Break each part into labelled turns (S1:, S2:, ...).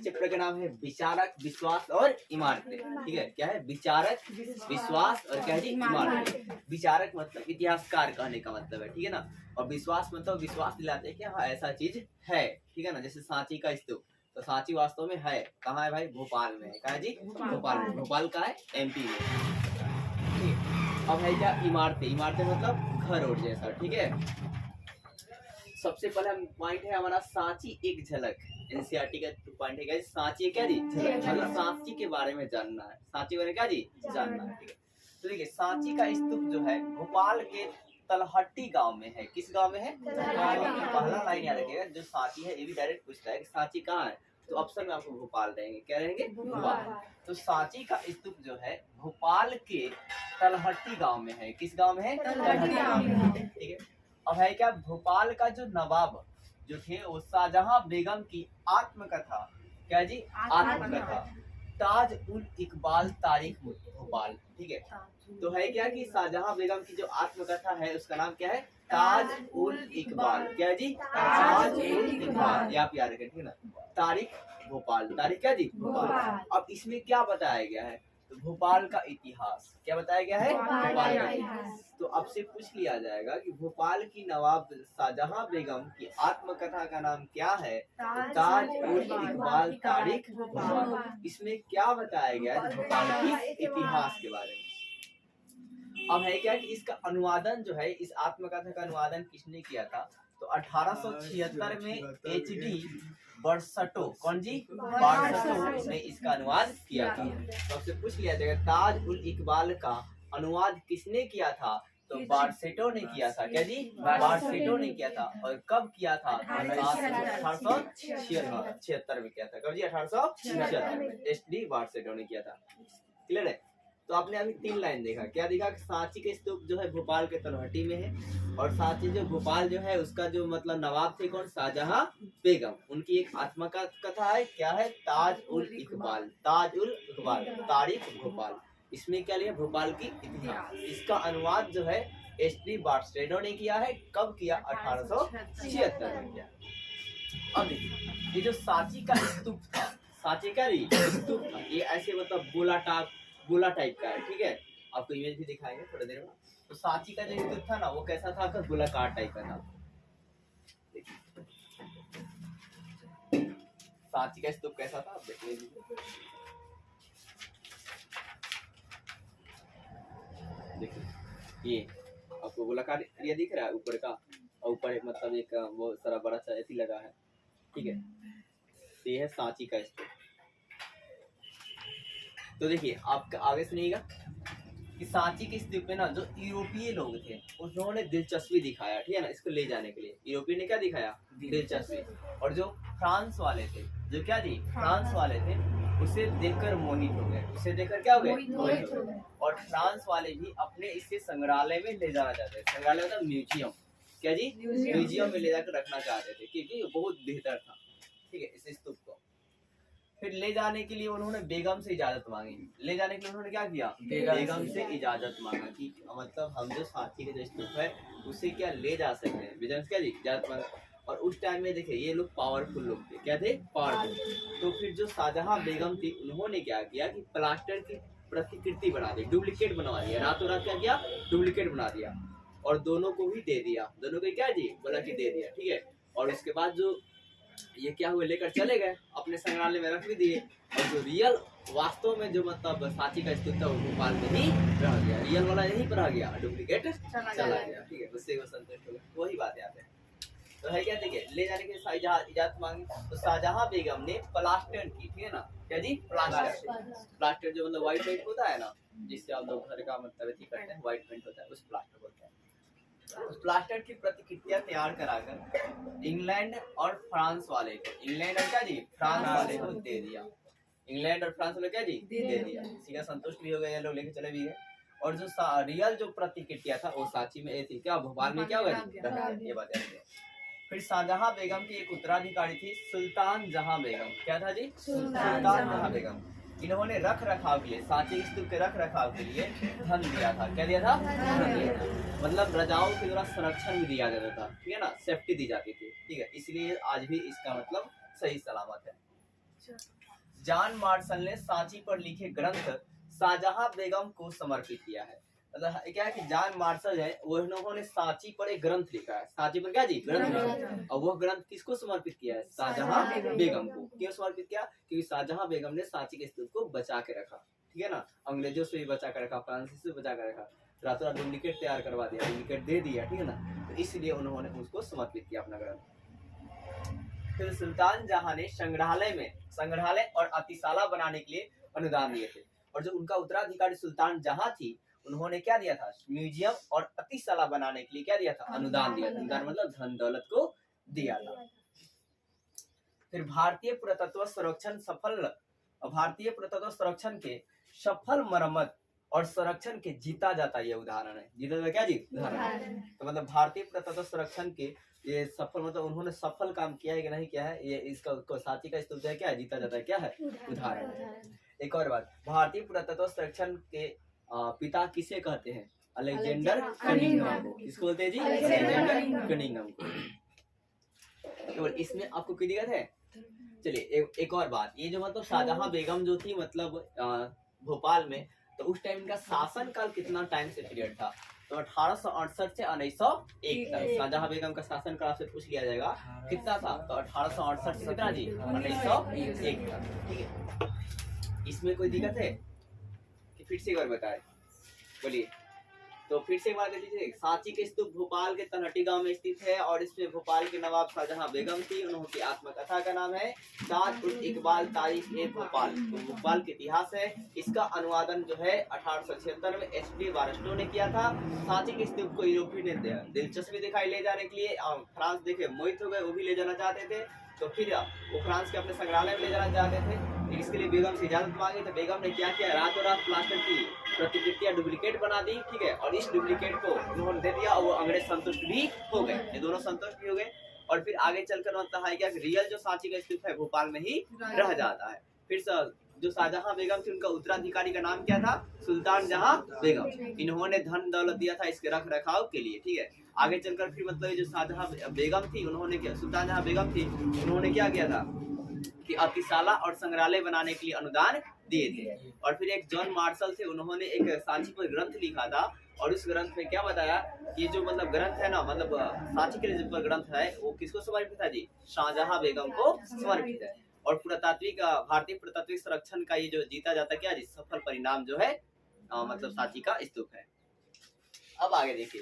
S1: Chapter का नाम है विचारक, विश्वास और इमारतें। ठीक है, क्या है? विचारक, विश्वास और क्या है जी? इमारतें। विचारक मतलब इतिहासकार कहने का मतलब है, ठीक है ना। और विश्वास मतलब विश्वास दिलाते हैं कि हाँ ऐसा चीज है, ठीक है ना। जैसे सांची का स्तूप, तो सांची वास्तव में है कहाँ है भाई? भोपाल में है। कहाँ है जी? भोपाल में। भोपाल का है? एमपी में। ठीक है। अब है क्या? इमारतें। इमारतें मतलब घर और जैसा, ठीक है। सबसे पहला पॉइंट है हमारा सांची एक झलक। एनसीईआरटी का पॉइंट है क्या? सांची क्या जी? झलक। मतलब सांची के बारे में जानना है। सांची के बारे में क्या जी? जानना है, ठीक है। तो देखिए सांची का स्तूप जो है भोपाल के तलहटी गांव में है। किस गांव में है? पहला लाइन याद रखिएगा, जो सांची है ये भी डायरेक्ट पूछता है कि सांची कहाँ है, तो ऑप्शन में आपको भोपाल रहेंगे। क्या रहेंगे? भोपाल। तो सांची का स्तूप जो है भोपाल के तलहटी गांव में है। किस गांव में है? तलहटी गांव में, ठीक है। अब है क्या? भोपाल का जो नवाब जो थे वो शाहजहां बेगम की आत्मकथा, क्या जी? आत्मकथा ताज उल इकबाल तारीख भोपाल, ठीक है। तो है क्या कि शाहजहां बेगम की जो आत्मकथा है उसका नाम क्या है? ताज उल इकबाल। क्या है जी? ताज उल इकबाल। ये आप याद रखें, ठीक है ना। तारीख भोपाल, तारीख क्या जी? भोपाल। अब इसमें क्या बताया गया है? तो भोपाल का इतिहास। क्या बताया गया है? भोपाल का इतिहास। तो आपसे पूछ लिया जाएगा कि भोपाल की नवाब शाहजहां बेगम की आत्मकथा का नाम क्या है? ताज उल इकबाल तारीख भोपाल। इसमें क्या बताया गया है? भोपाल की इतिहास के बारे में। अब है क्या कि इसका अनुवादन जो है, इस आत्मकथा का अनुवादन किसने किया था? तो 1876 में एचडी बरसटो, कौन जी? बरसटो ने इसका अनुवाद किया था। तो आपसे पूछ लिया जाएगा ताज उल इकबाल का अनुवाद किसने किया था? तो बारसेटो ने किया था। क्या जी? बारसेटो ने किया था। और कब किया था? 1876 में किया था। कब जी? 1876 में एचडी बारसेटो ने किया था। क्लियर है? तो आपने अभी 3 लाइन देखा। क्या देखा? कि सांची के स्तूप जो है भोपाल के तलहटी में है, और सांची जो भोपाल जो है उसका जो मतलब नवाब थे कौन? शाहजहां बेगम। उनकी एक आत्मकथा है, क्या है? ताज उल इकबाल। ताज उल इकबाल तारीख भोपाल। इसमें क्या लिया? भोपाल की इतिहास। इसका अनुवाद जो है एचडी बारसेटो ने किया है। कब किया? 1876 में किया। अब देखिए ये जो सांची का स्तूप था, सांची का स्तूप था, ये ऐसे मतलब गोला टाइप का है, ठीक है। आपको इमेज भी दिखाएंगे थोड़ी देर में। तो सांची का जो स्तूप था ना वो कैसा था? गोलाकार टाइप का था। सांची का स्तूप कैसा था? आप देखिए, देखिए ये आपको गोलाकार एरिया दिख रहा है ऊपर का, और ऊपर एक मतलब एक वो सारा बड़ा सा ऐसी लगा है, ठीक है। तो ये है सांची का स्तूप। तो देखिए आप आगे सुनिएगा कि सांची के स्तूप में ना जो यूरोपीय लोग थे उन्होंने दिलचस्पी दिखाया, ठीक है ना, इसको ले जाने के लिए। यूरोपीय ने क्या दिखाया? दिलचस्पी। और जो फ्रांस वाले थे, जो क्या जी? फ्रांस वाले थे, उसे देखकर मोहित हो गए। उसे देखकर क्या हो गए? मोहित हो गए। और फ्रांस वाले भी अपने इसे संग्रहालय में ले जाना चाहते थे। संग्रहालय मतलब म्यूजियम। क्या जी? म्यूजियम में ले जाकर रखना चाहते थे, क्योंकि बहुत बेहतर था, ठीक है, इस स्तूप को। फिर ले जाने के लिए उन्होंने बेगम से इजाजत मांगी। ले जाने के लिए उन्होंने क्या किया? बेगम से इजाजत मांगा कि मतलब हम जो सांची के जो स्तूप है उसे क्या ले जा सकते हैं। बेगम से क्या जी? इजाजत मांगा। और उस टाइम में देखिए ये लोग पावरफुल लोग थे। क्या थे? पावरफुल। तो फिर जो शाहजहां बेगम थी उन्होंने क्या किया कि प्लास्टर की प्रतिकृति बना दी, डुप्लीकेट बनवा दिया। रातों रात क्या किया? डुप्लीकेट बना दिया और दोनों को ही दे दिया। दोनों को क्या जी? बोला कि दे दिया, ठीक है। और उसके बाद जो ये क्या हुए? लेकर चले गए अपने संग्रहालय में रख भी दिए। और जो रियल वास्तव में जो मतलब सांची का स्तूप था वो भोपाल में ही रह गया। रियल वाला यहीं पर रह गया, डुप्लीकेट चला गया, ठीक है। उससे वो संतुष्ट हो गए। वही बात याद है। तो है क्या? देखिए ले जाने के इजाजत मांगी तो शाहजहां बेगम ने प्लास्टर की, ठीक है ना। क्या जी? प्लास्टर जो मतलब व्हाइट पेंट होता है ना, जिससे आप लोग घर का मतलब अथी करते हैं, व्हाइट पेंट होता है, उस प्लास्टर बोलते हैं। उस प्लास्टर की प्रतिकृतियां तैयार कराकर इंग्लैंड और फ्रांस वाले को, इंग्लैंड और क्या जी? फ्रांस वाले को दे दिया। इंग्लैंड और फ्रांस वाले क्या जी? दे दिया। इसी का संतुष्ट भी हो गए, लोग लेके चले भी गए। और जो रियल जो प्रतिकृतियां था वो सांची में थी, क्या भोपाल में क्या होगा? ये बात है। फिर शाहजहां बेगम की एक उत्तराधिकारी थी सुल्तान जहां बेगम। क्या था जी? सुल्तान जहां बेगम। इन्होंने रख रखाव के लिए, सांची स्तूप के रख रखाव के लिए धन दिया था। क्या दिया था? धन दिया था। मतलब रजाओं के द्वारा संरक्षण भी दिया जाता था, ठीक है ना, सेफ्टी दी जाती थी, ठीक है। इसलिए आज भी इसका मतलब सही सलामत है। जॉन मार्शल ने सांची पर लिखे ग्रंथ शाहजहां बेगम को समर्पित किया है। मतलब क्या है कि जॉन मार्शल है वो उन्होंने सांची पर एक ग्रंथ लिखा है। सांची पर क्या जी ग्रंथ लिखा, और वह ग्रंथ किसको समर्पित किया है? शाहजहां बेगम को। क्यों समर्पित किया? क्योंकि शाहजहां बेगम ने सांची के स्तूप को बचा के रखा, ठीक है ना, अंग्रेजों से भी बचा के रखा, फ्रांसीसी से बचा के रखा, रातों रात डुप्लीकेट तैयार करवा दिया, डुप्लीकेट दे दिया, ठीक है ना, तो इसलिए उन्होंने उसको समर्पित किया अपना ग्रंथ। फिर सुल्तान जहां ने संग्रहालय और अतिशाला बनाने के लिए अनुदान दिए थे, और जो उनका उत्तराधिकारी सुल्तान जहां थी उन्होंने क्या दिया था? म्यूजियम और अतिशाला बनाने के लिए क्या दिया था? अनुदान दिया था। अनुदान मतलब धन दौलत को दिया था। फिर भारतीय पुरातत्व संरक्षण के सफल मरम्मत और संरक्षण के जीता जाता ये उदाहरण है। जीता जाता क्या जी? उदाहरण। तो मतलब भारतीय पुरातत्व संरक्षण के ये सफल, मतलब उन्होंने सफल काम किया है कि नहीं किया है, ये इसका सांची का स्तूप है क्या है? जीता जाता है क्या है? उदाहरण। एक और बात, भारतीय पुरातत्व संरक्षण के पिता किसे कहते हैं? अलेक्जेंडर कनिंघम को। किसको बोलते हैं जी? अलेक्जेंडर कनिंघम को। और इसमें आपको कोई दिक्कत है? चलिए एक और बात, ये जो मतलब शाहजहां बेगम जो थी मतलब भोपाल में, तो उस टाइम का शासन काल कितना टाइम से पीरियड था? तो 1868 से 1901 तक शाहजहां बेगम का शासन काल से पूछ लिया जाएगा कितना था, तो 1868 से कितना जी? 1901 तक, ठीक है। इसमें कोई दिक्कत है कि फिर से एक बार बताए? बोलिए। तो फिर से एक बार देख लीजिए, सांची के स्तूप भोपाल के तलहटी गांव में स्थित है, और इसमें भोपाल के नवाब शाहजहां बेगम थी, उनकी आत्मकथा का नाम है ताज उल इकबाल तारीख ए भोपाल। तो भोपाल के इतिहास है, इसका अनुवादन जो है 1876 में एच.डी. बारस्टो ने किया था। सांची के स्तूप को यूरोपीय ने दिलचस्पी दिखाई ले जाने के लिए फ्रांस देखे मोहित हो गए, वो भी ले जाना चाहते थे, तो फिर वो फ्रांस के अपने संग्रहालय में ले जाना चाहते थे। इसके लिए बेगम से इजाजत मांगी, तो बेगम ने क्या किया? रातों रात प्लास्टर की प्रतिकृतियां डुप्लीकेट बना दी, ठीक है, और इस डुप्लीकेट को उन्होंने दे दिया, और वो अंग्रेज संतुष्ट भी हो गए, ये दोनों संतुष्ट भी हो गए। और फिर आगे चलकर मतलब है क्या, रियल जो सांची का स्तूप है भोपाल में ही रह जाता है। फिर जो शाहजहां बेगम थी उनका उत्तराधिकारी का नाम क्या था? सुल्तान जहां बेगम। इन्होंने धन दौलत दिया था इसके रख रखाव के लिए, ठीक है। आगे चलकर फिर मतलब जो शाहजहां बेगम थी उन्होंने क्या, सुल्तान जहां बेगम थी उन्होंने क्या किया था कि अतिशाला और संग्रहालय बनाने के लिए अनुदान दिए थे। और फिर एक जॉन मार्शल थे, उन्होंने एक सांची पर ग्रंथ लिखा था, और उस ग्रंथ में क्या बताया कि जो मतलब ग्रंथ है ना, मतलब सांची के जो ग्रंथ है वो किसको समर्पित है जी? शाहजहां बेगम को समर्पित है। और भारतीय पुरातात्विक संरक्षण का ये जो जीता जाता क्या जी? सफल परिणाम जो है मतलब सांची का स्तूप है। अब आगे देखिए,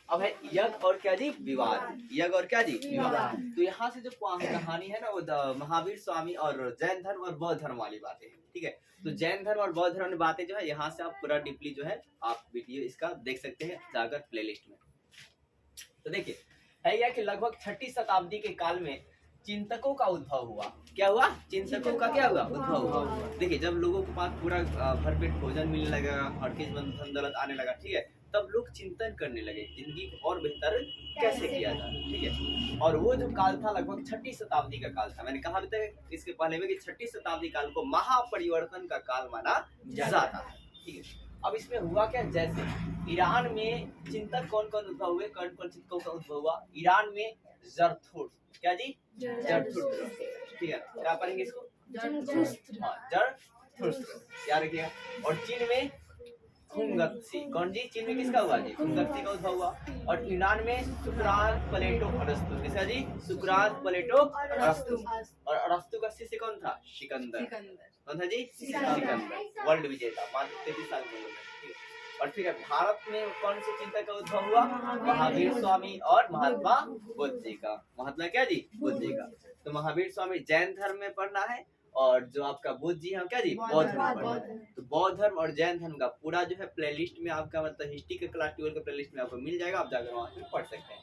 S1: अब है यज्ञ और क्या जी? विवाद। यज्ञ और क्या जी? विवाद। तो यहाँ से जो कहानी है ना वो महावीर स्वामी और जैन धर्म और बौद्ध धर्म वाली बातें हैं, ठीक है। तो जैन धर्म और बौद्ध धर्म की बातें जो है यहाँ से आप पूरा डीपली जो है आप वीडियो इसका देख सकते हैं जाकर प्लेलिस्ट में। तो देखिए है यह कि लगभग 6ठी शताब्दी के काल में चिंतकों का उद्भव हुआ। क्या हुआ? चिंतकों का क्या हुआ? उद्भव हुआ। देखिए जब लोगों के पास पूरा भरपेट भोजन मिलने लगा, हर चीज धन दौलत आने लगा, ठीक है, तब लोग चिंतन करने लगे जिंदगी को और बेहतर कैसे किया जाए, ठीक है। और वो जो काल था लगभग 6ठी शताब्दी का काल था। मैंने कहा अभी तक इसके पहले में कि 6ठी शताब्दी काल को महापरिवर्तन का काल माना जाता है, ठीक है। अब इसमें हुआ क्या, जैसे ईरान में चिंतक कौन कौन उद्भव हुए, कौन कौन चिंतकों का उद्भव हुआ? ईरान में जरथुस्त्र, क्या जी? जरथुस्त्र, ठीक है, क्या पढ़ेंगे इसको? जरथुस्त्र, याद रखिएगा। और चीन में खुंगत्सी, कौन जी? चीन में किसका हुआ जी? खुंगत्सी का उद्भव हुआ। और यूनान में सुकरात प्लेटो अरस्तु, किसका जी? सुकरात प्लेटो अरस्तु। और अरस्तु का शिष्य कौन था? सिकंदर। कौन था जी? सिकंदर, वर्ल्ड विजेता, मात्र 33 साल की उम्र में। और फिर भारत में कौन से चिंतक का उद्भव हुआ? महावीर स्वामी और महात्मा बुद्ध जी का। महात्मा क्या जी? बुद्ध जी का। तो महावीर स्वामी जैन धर्म में पढ़ना है, और जो आपका बुद्ध जी हैं क्या जी? बौद्ध धर्म पढ़ना है। तो बौद्ध धर्म और जैन धर्म का पूरा जो है प्लेलिस्ट में आपका मतलब हिस्ट्री के क्लास 12 के प्लेलिस्ट में आपको मिल जाएगा, आप जाकर वहाँ पे पढ़ सकते हैं।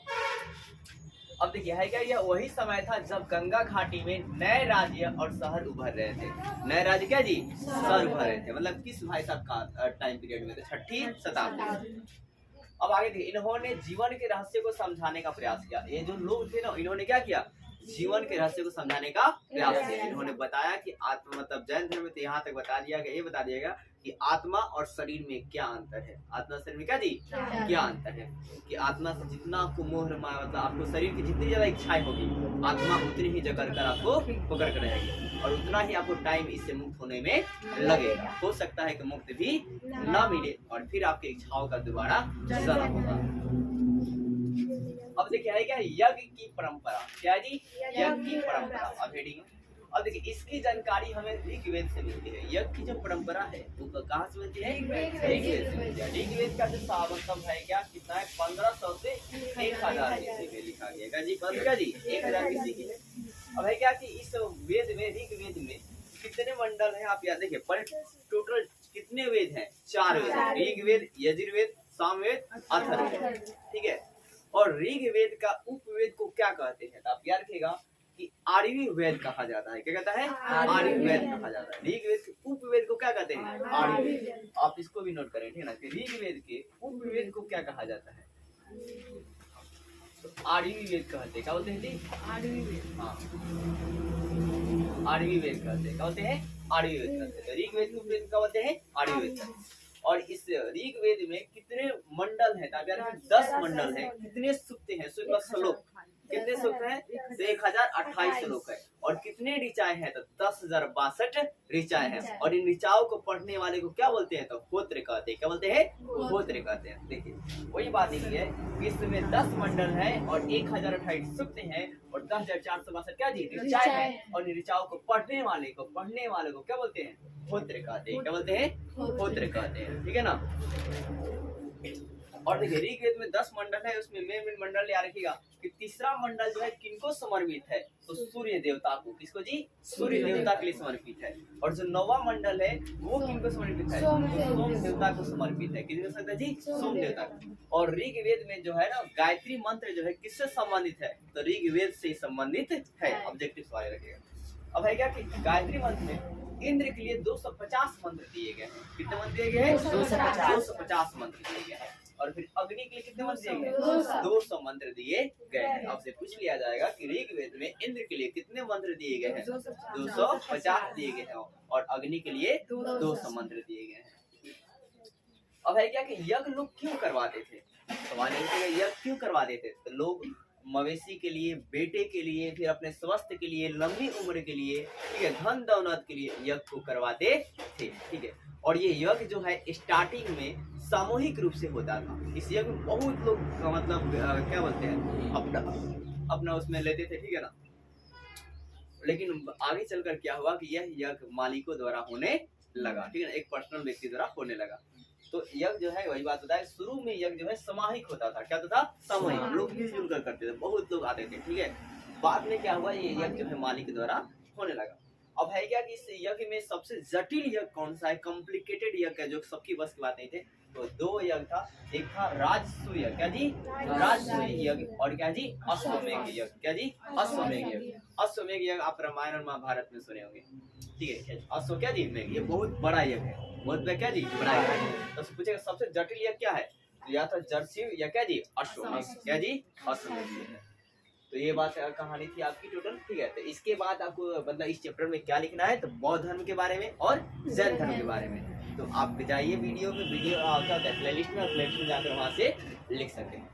S1: अब देखिए है क्या, यह वही समय था जब गंगा घाटी में नए राज्य और शहर उभर रहे थे। नए राज्य क्या जी? शहर उभर रहे थे। मतलब किस भाई साहब का टाइम पीरियड में? 6ठी शताब्दी। अब आगे देखिए, इन्होंने जीवन के रहस्य को समझाने का प्रयास किया। ये जो लोग थे ना, इन्होंने क्या किया? जीवन के रहस्य को समझाने का प्रयास किया। इन्होंने बताया कि आत्मा मतलब जैन धर्म में तो यहाँ तक बता दिया गया, ये बता दिया गया कि आत्मा और शरीर में क्या अंतर है। आत्मा शरीर में क्या जी क्या अंतर है कि आत्मा से जितना आपको मोह मतलब आपको शरीर की जितनी ज्यादा इच्छाएं होगी, आत्मा उतनी ही जकड़ कर आपको पकड़ कर रहेगी और उतना ही आपको टाइम इससे मुक्त होने में लगेगा। हो सकता है कि मुक्त भी ना मिले और फिर आपकी इच्छाओं का दोबारा जन्म होगा। अब देखिए है क्या यज्ञ की परंपरा, क्या जी यज्ञ की परंपरा। अब हेडिंग अब देखिए इसकी जानकारी हमें ऋग्वेद से मिलती है। यज्ञ की जो परंपरा है वो कहाँ से मिलती है? ऋग्वेद से मिलती है। ऋग्वेद का जो मतलब है क्या कितना है? 1500 से 1000 BC में लिखा गया जी। क्या जी 1000 BC की है। अब है क्या कि इस वेद में ऋग्वेद में कितने मंडल है आप याद देखिए, पर टोटल कितने वेद हैं? 4 वेद, ऋग्वेद, यजुर्वेद, सामवेद, अथर्ववेद, ठीक है। और ऋग्वेद का उपवेद को क्या कहते हैं? तो आप याद रखिएगा कि आर्यवी वेद कहा जाता है। क्या कहता है? आर्यवी वेद कहा जाता है। ऋग्वेद के उपवेद को क्या कहते हैं? आर्यवी वेद। आप इसको भी नोट करें, ठीक है ना, कि ऋग्वेद के उपवेद को क्या कहा जाता है? तो आर्यवी वेद कहते हैं। क्या बोलते हैं जी? आर्यवी वेद। हाँ, आर्यवी वेद कहते हैं। क्या बोलते हैं? आर्यवी वेद कहते हैं। ऋग्वेद के उपवेद क्या बोलते हैं? आर्यवी वेद। और इस ऋग्वेद में कितने मंडल हैं? 10 मंडल हैं। कितने सूक्त हैं? श्लोक कितने सूक्त हैं? 1028 श्लोक है। और कितने ऋचाएं हैं? तो 10,062 ऋचाएं हैं। और इन ऋचाओं को पढ़ने वाले को क्या बोलते हैं? तो होत्र कहते हैं। क्या बोलते हैं? होत्र कहते हैं। देखिए वही बात नहीं है, इसमें 10 मंडल है और 1028 सूक्त हैं और 10,462 क्या जी ऋचाएं हैं। और इन ऋचाओं को पढ़ने वाले को क्या बोलते हैं? होत्र कहते हैं। क्या बोलते हैं? होत्र कहते हैं, ठीक है ना। और देखिए ऋग्वेद में 10 मंडल है, उसमें मेन मंडल याद रखिएगा कि तीसरा मंडल जो है किनको समर्पित है? तो सूर्य देवता को। किसको जी? सूर्य देवता के लिए समर्पित है। और जो 9वां मंडल है वो किनको समर्पित है? सोम देवता को समर्पित है। किसको समर्पित है जी? सोम देवता को। और ऋग्वेद में जो है ना गायत्री मंत्र जो है किससे संबंधित है? तो ऋग्वेद से संबंधित है। ऑब्जेक्टिव सवाल रखिएगा। अब है क्या कि गायत्री मंत्र में इंद्र के लिए 250 मंत्र दिए गए हैं। कितने मंत्र दिए गए हैं? 250 मंत्र दिए गए हैं। और फिर अग्नि के लिए कितने मंत्र दिए गए? 200 मंत्र दिए गए हैं। आपसे पूछ लिया जाएगा कि ऋग्वेद में इंद्र के लिए कितने मंत्र दिए गए हैं? 250 दिए गए हैं। और अग्नि के लिए 200 मंत्र दिए गए हैं। अब है क्या कि यज्ञ लोग क्यों करवाते थे? सवाल यज्ञ क्यों करवाते थे? तो लोग मवेशी के लिए, बेटे के लिए, फिर अपने स्वास्थ्य के लिए, लंबी उम्र के लिए, ठीक है, धन दौलत के लिए यज्ञ को करवाते थे, ठीक है। और ये यज्ञ जो है स्टार्टिंग में सामूहिक रूप से होता था। इस यज्ञ में बहुत लोग मतलब क्या बोलते हैं अपना उसमें लेते थे, ठीक है ना। लेकिन आगे चलकर क्या हुआ कि यह यज्ञ मालिकों द्वारा होने लगा, ठीक है ना, एक पर्सनल व्यक्ति द्वारा होने लगा। तो यज्ञ जो है वही बात होता है, शुरू में यज्ञ जो है सामूहिक होता था। क्या होता था? सामूहिक, लोग मिलजुल कर करते थे, बहुत लोग आते थे, ठीक है। बाद में क्या हुआ, ये यज्ञ जो है मालिक द्वारा होने लगा। अब है क्या कि इस यज्ञ में सबसे जटिल यज्ञ कौन सा है? कॉम्प्लिकेटेड यज्ञ है जो सबकी बस की बात नहीं थे। तो 2 यज्ञ था, एक था राजसूय यज्ञ। क्या जी? राजसूय यज्ञ। और क्या जी? अश्वमेध यज्ञ। क्या जी? अश्वमेध यज्ञ। अश्वमेध यज्ञ आप रामायण और महाभारत में सुने होंगे, ठीक है। अश्व क्या जी? मेघ। ये बहुत बड़ा यज्ञ है, बहुत क्या जी? बड़ा यज्ञ है। तो पूछेगा सबसे जटिल यज्ञ क्या है? तो या तो जर्सी या क्या जी? अश्वमेध। क्या जी? अश्वमेध। तो ये बात कहानी थी आपकी टोटल, ठीक है। तो इसके बाद आपको मतलब इस चैप्टर में क्या लिखना है? तो बौद्ध धर्म के बारे में और जैन धर्म के बारे में। तो आप जाइए वीडियो में, वीडियो क्या होता है प्लेलिस्ट में, और प्लेलिस्ट में जाकर वहाँ से लिख सकते हैं।